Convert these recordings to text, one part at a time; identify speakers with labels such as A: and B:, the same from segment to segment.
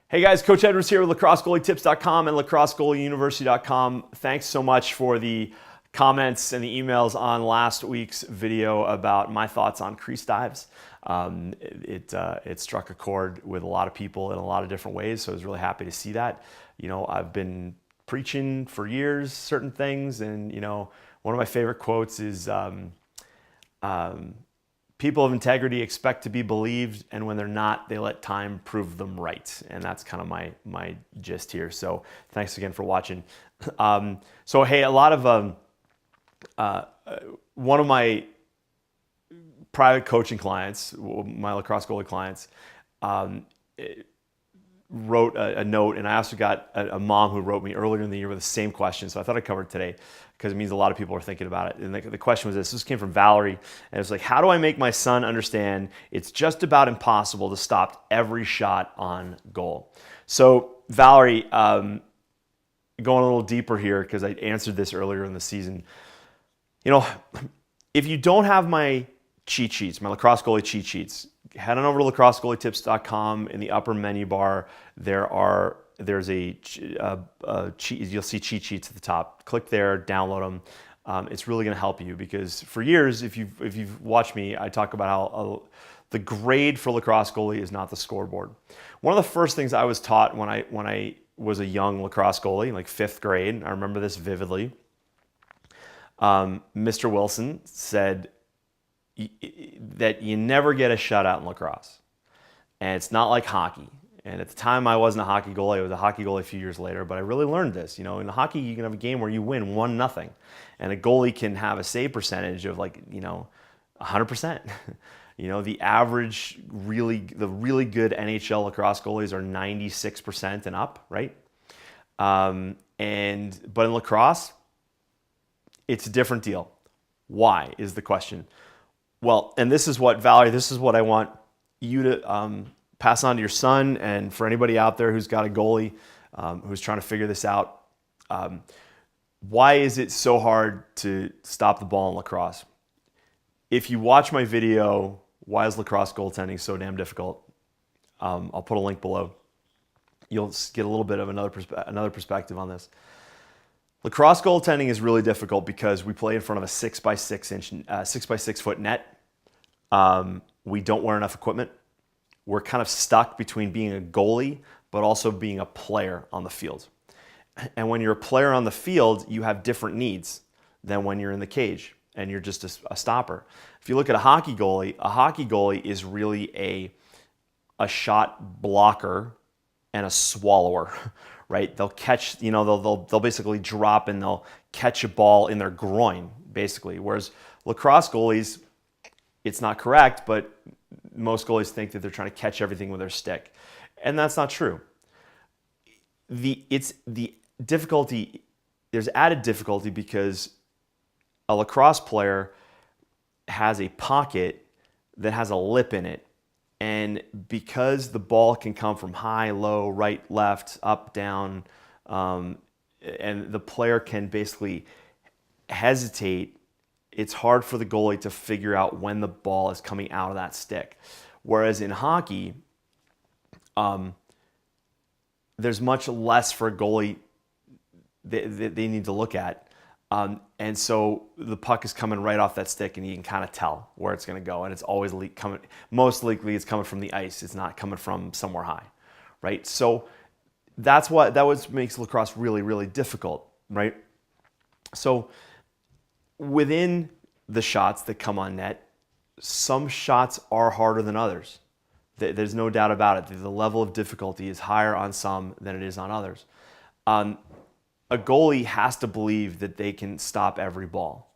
A: Hey guys, Coach Edwards here with lacrossegoalietips.com and lacrossegoalieuniversity.com. Thanks so much for the comments and the emails on last week's video about my thoughts on crease dives. It struck a chord with a lot of people in a lot of different ways, so I was really happy to see that. You know, I've been preaching for years certain things, and you know, one of my favorite quotes is people of integrity expect to be believed, and when they're not, they let time prove them right. And that's kind of my gist here. So thanks again for watching. So hey, a lot of one of my private coaching clients, my lacrosse goalie clients, wrote a note, and I also got a mom who wrote me earlier in the year with the same question. So I thought I'd cover it today because it means a lot of people are thinking about it. And the question was this came from Valerie, and it was like, how do I make my son understand it's just about impossible to stop every shot on goal? So Valerie, going a little deeper here because I answered this earlier in the season. You know, if you don't have my cheat sheets, my lacrosse goalie cheat sheets, head on over to lacrossegoalietips.com. In the upper menu bar, there's a cheat. You'll see cheat sheets at the top. Click there, download them. It's really going to help you because for years, if you've watched me, I talk about how the grade for lacrosse goalie is not the scoreboard. One of the first things I was taught when I was a young lacrosse goalie, like 5th grade, I remember this vividly. Mr. Wilson said that you never get a shutout in lacrosse. And it's not like hockey. And at the time, I wasn't a hockey goalie. I was a hockey goalie a few years later, but I really learned this. You know, in hockey, you can have a game where you win 1-0. And a goalie can have a save percentage of 100%. You know, the average, the really good NHL lacrosse goalies are 96% and up, right? But in lacrosse, it's a different deal. Why is the question? Well, and this is what, Valerie, this is what I want you to pass on to your son, and for anybody out there who's got a goalie who's trying to figure this out. Why is it so hard to stop the ball in lacrosse? If you watch my video, why is lacrosse goaltending so damn difficult? I'll put a link below. You'll get a little bit of another perspective on this. Lacrosse goaltending is really difficult because we play in front of a 6x6 foot net. We don't wear enough equipment. We're kind of stuck between being a goalie, but also being a player on the field. And when you're a player on the field, you have different needs than when you're in the cage and you're just a stopper. If you look at a hockey goalie is really a shot blocker and a swallower. Right? They'll catch, you know, they'll basically drop and they'll catch a ball in their groin, basically. Whereas lacrosse goalies, it's not correct, but most goalies think that they're trying to catch everything with their stick. And that's not true. There's added difficulty because a lacrosse player has a pocket that has a lip in it. And because the ball can come from high, low, right, left, up, down, and the player can basically hesitate, it's hard for the goalie to figure out when the ball is coming out of that stick. Whereas in hockey, there's much less for a goalie they need to look at. And so the puck is coming right off that stick, and you can kind of tell where it's going to go. And it's always most likely it's coming from the ice. It's not coming from somewhere high, right? So that what makes lacrosse really, really difficult, right? So within the shots that come on net, some shots are harder than others. There's no doubt about it. The level of difficulty is higher on some than it is on others. A goalie has to believe that they can stop every ball,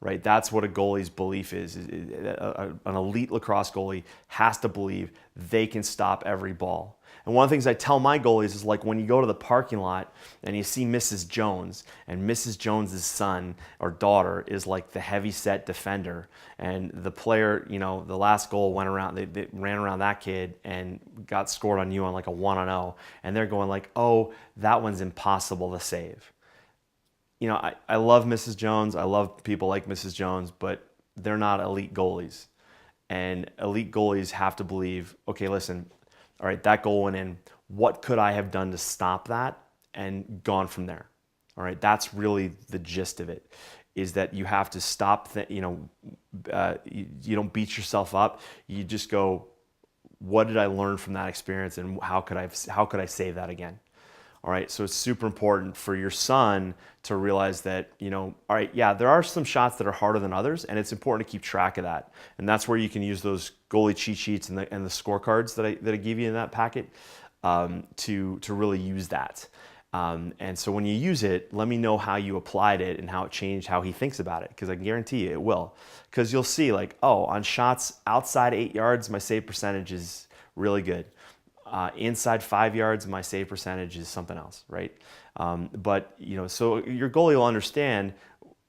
A: right? That's what a goalie's belief is. An elite lacrosse goalie has to believe they can stop every ball. And one of the things I tell my goalies is, like, when you go to the parking lot and you see Mrs. Jones, and Mrs. Jones's son or daughter is like the heavy set defender, and the player, you know, the last goal went around, they ran around that kid and got scored on you on like a 1-0, and they're going like, oh, that one's impossible to save. You know, I love Mrs. Jones. I love people like Mrs. Jones, but they're not elite goalies. And elite goalies have to believe, okay, listen, all right, that goal went in. what could I have done to stop that, and gone from there. All right, that's really the gist of it, is that you have to stop, you don't beat yourself up. You just go, what did I learn from that experience, and how could I save that again? All right, so it's super important for your son to realize that, all right, yeah, there are some shots that are harder than others, and it's important to keep track of that. And that's where you can use those goalie cheat sheets and the scorecards that I give you in that packet, to really use that. And so when you use it, let me know how you applied it and how it changed how he thinks about it, because I guarantee you it will. Because you'll see, like, oh, on shots outside 8 yards, my save percentage is really good. Inside 5 yards, my save percentage is something else, right? But so your goalie will understand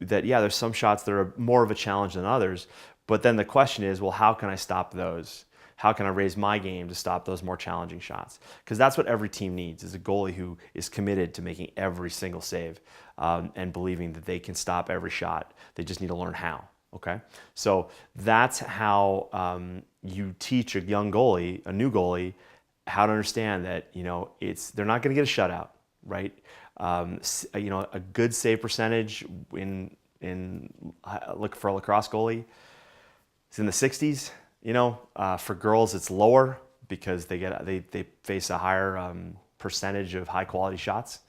A: that, yeah, there's some shots that are more of a challenge than others. But then the question is, well, how can I stop those? How can I raise my game to stop those more challenging shots? Because that's what every team needs, is a goalie who is committed to making every single save, and believing that they can stop every shot. They just need to learn how. Okay, so that's how you teach a young goalie, a new goalie, how to understand that they're not going to get a shutout, right? A good save percentage look for a lacrosse goalie is in the 60s. For girls it's lower because they face a higher percentage of high quality shots.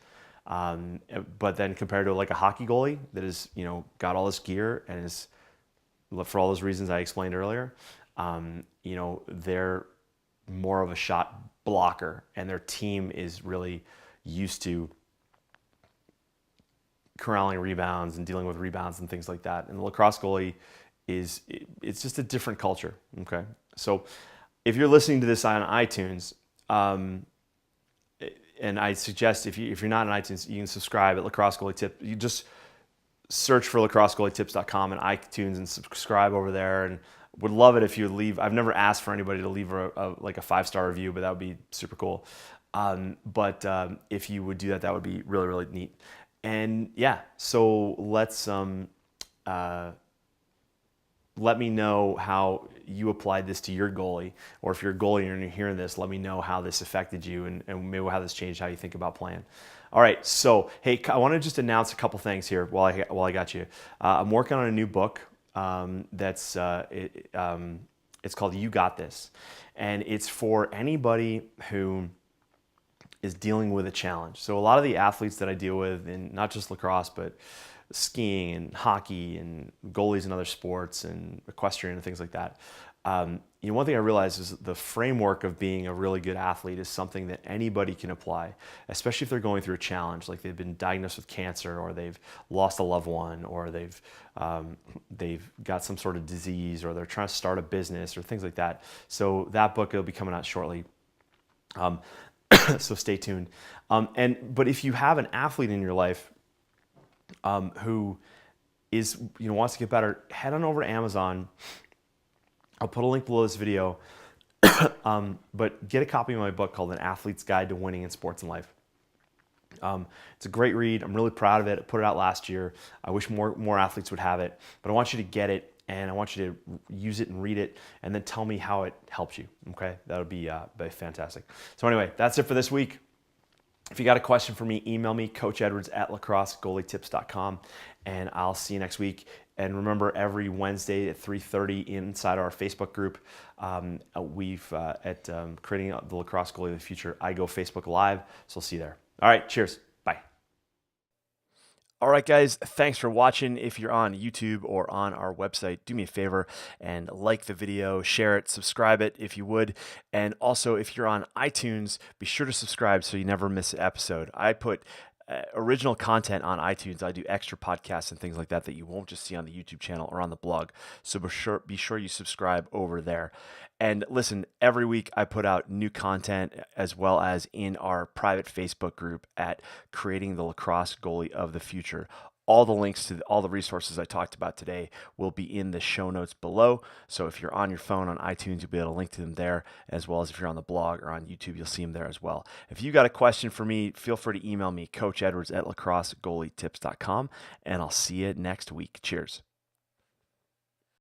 A: But then compared to like a hockey goalie that is got all this gear and is, for all those reasons I explained earlier, they're more of a shot blocker, and their team is really used to corralling rebounds and dealing with rebounds and things like that. And the lacrosse goalie it's just a different culture. Okay, so if you're listening to this on iTunes, and I suggest if you're not on iTunes, you can subscribe at Lacrosse Goalie Tip. You just search for lacrossegoalietips.com and iTunes and subscribe over there. And would love it if you would leave. I've never asked for anybody to leave a 5-star review, but that would be super cool. But if you would do that, that would be really, really neat. And yeah, so let's let me know how you applied this to your goalie, or if you're a goalie and you're hearing this, let me know how this affected you and maybe how this changed how you think about playing. All right, so hey, I want to just announce a couple things here while I got you. I'm working on a new book it's called You Got This, and it's for anybody who is dealing with a challenge. So a lot of the athletes that I deal with, in not just lacrosse, but skiing and hockey and goalies in other sports and equestrian and things like that. One thing I realized is the framework of being a really good athlete is something that anybody can apply, especially if they're going through a challenge, like they've been diagnosed with cancer, or they've lost a loved one, or they've got some sort of disease, or they're trying to start a business or things like that. So that book will be coming out shortly. So stay tuned. But if you have an athlete in your life who is wants to get better, head on over to Amazon. I'll put a link below this video, but get a copy of my book called An Athlete's Guide to Winning in Sports and Life. It's a great read. I'm really proud of it. I put it out last year. I wish more athletes would have it, but I want you to get it, and I want you to use it and read it, and then tell me how it helps you. Okay, that would be fantastic. So anyway, that's it for this week. If you got a question for me, email me, coachedwards@lacrossegoalietips.com, and I'll see you next week. And remember, every Wednesday at 3:30 inside our Facebook group, creating the Lacrosse Goalie of the Future, I go Facebook Live, so I'll see you there. All right, cheers. Bye. All right, guys, thanks for watching. If you're on YouTube or on our website, do me a favor and like the video, share it, subscribe it if you would. And also, if you're on iTunes, be sure to subscribe so you never miss an episode. I put original content on iTunes. I do extra podcasts and things like that you won't just see on the YouTube channel or on the blog. So be sure you subscribe over there. And listen, every week I put out new content, as well as in our private Facebook group at Creating the Lacrosse Goalie of the Future. All the links to all the resources I talked about today will be in the show notes below. So if you're on your phone on iTunes, you'll be able to link to them there, as well as if you're on the blog or on YouTube, you'll see them there as well. If you got a question for me, feel free to email me, coachedwards@lacrossegoalietips.com, and I'll see you next week. Cheers.